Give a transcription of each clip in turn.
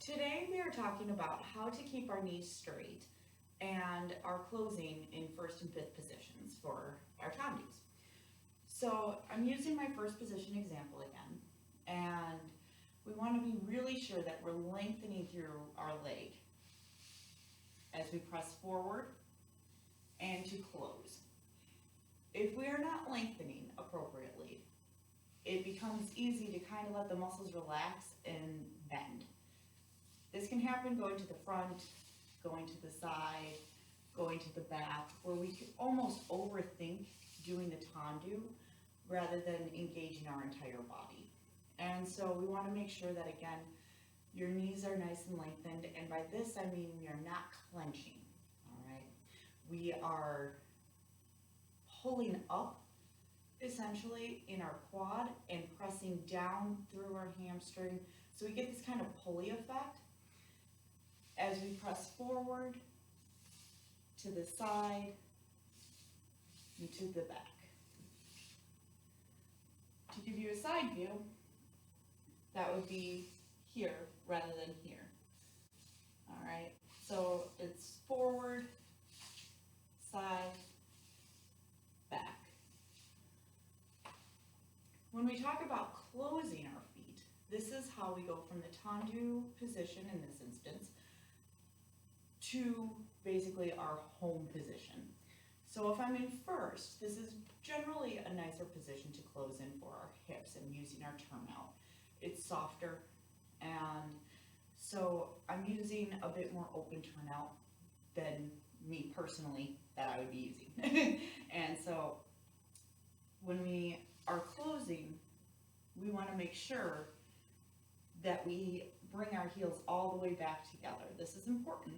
Today we are talking about how to keep our knees straight and our closing in first and fifth positions for our tendus. So I'm using my first position example again, and we want to be really sure that we're lengthening through our leg as we press forward and to close. If we are not lengthening appropriately, it becomes easy to kind of let the muscles relax and bend. This can happen going to the front, going to the side, going to the back, where we could almost overthink doing the tendu rather than engaging our entire body. And so we want to make sure that, again, your knees are nice and lengthened, and by this I mean we are not clenching, all right? We are pulling up essentially in our quad and pressing down through our hamstring, so we get this kind of pulley effect as we press forward, to the side, and to the back. To give you a side view, that would be here rather than here. All right, so it's forward, side, back. When we talk about closing our feet, this is how we go from the tendu position in this instance to basically our home position. So if I'm in first, this is generally a nicer position to close in for our hips and using our turnout. It's softer, and so I'm using a bit more open turnout than me personally that I would be using. And so when we are closing, we want to make sure that we bring our heels all the way back together. This is important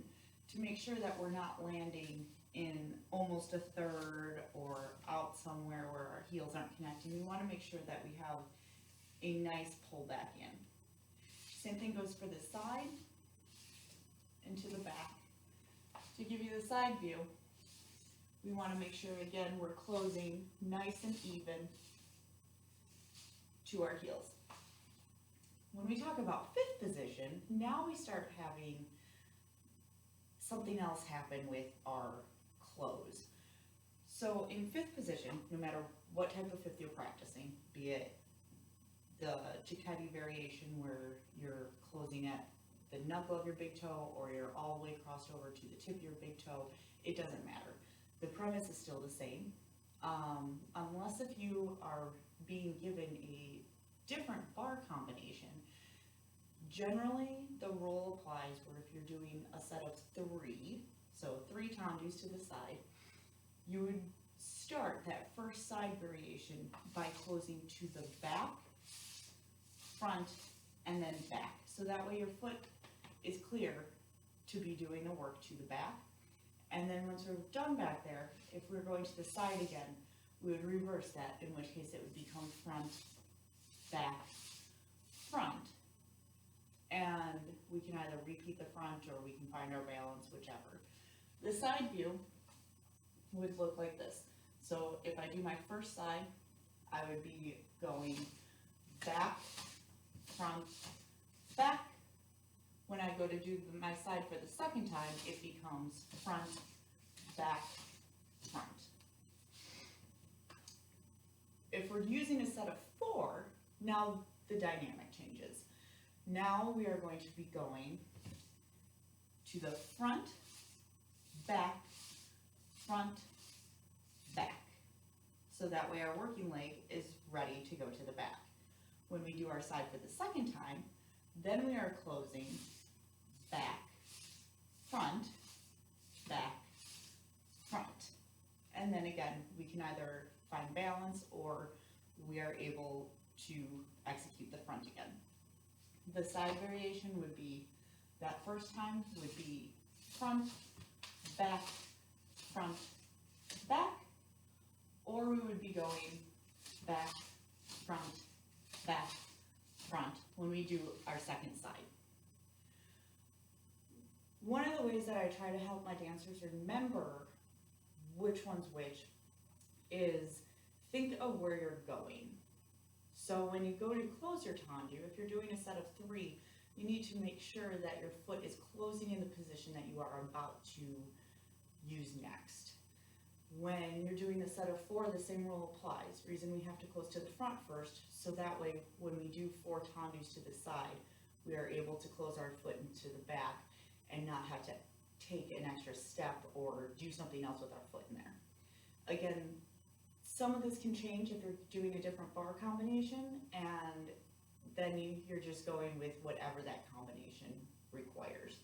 to make sure that we're not landing in almost a third or out somewhere where our heels aren't connecting. We want to make sure that we have a nice pull back in. Same thing goes for the side and to the back. To give you the side view, we want to make sure, again, we're closing nice and even to our heels. When we talk about fifth position, now we start having something else happen with our close. So in fifth position, no matter what type of fifth you're practicing, be it the Cicchetti variation where you're closing at the knuckle of your big toe or you're all the way crossed over to the tip of your big toe, it doesn't matter. The premise is still the same, unless if you are being given a different bar combination. Generally, the rule applies where if you're doing a set of three, so 3 tendus to the side, you would start that first side variation by closing to the back, front, and then back. So that way your foot is clear to be doing the work to the back. And then once we're done back there, if we're going to the side again, we would reverse that, in which case it would become front, back, front. And we can either repeat the front or we can find our balance, whichever. The side view would look like this. So if I do my first side, I would be going back, front, back. When I go to do my side for the second time, it becomes front, back, front. If we're using a set of 4, now the dynamic changes. Now we are going to be going to the front, back, front, back. So that way our working leg is ready to go to the back. When we do our side for the second time, then we are closing back, front, back, front. And then again, we can either find balance or we are able to execute the front again. The side variation would be, that first time would be front, back, back, or we would be going back, front, back, front when we do our second side. One of the ways that I try to help my dancers remember which one's which is think of where you're going. So when you go to close your tendu, if you're doing a set of 3, you need to make sure that your foot is closing in the position that you are about to use next. When you're doing a set of 4, the same rule applies. Reason we have to close to the front first, so that way when we do 4 tendus to the side, we are able to close our foot into the back and not have to take an extra step or do something else with our foot in there. Again, some of this can change if you're doing a different bar combination, and then you're just going with whatever that combination requires.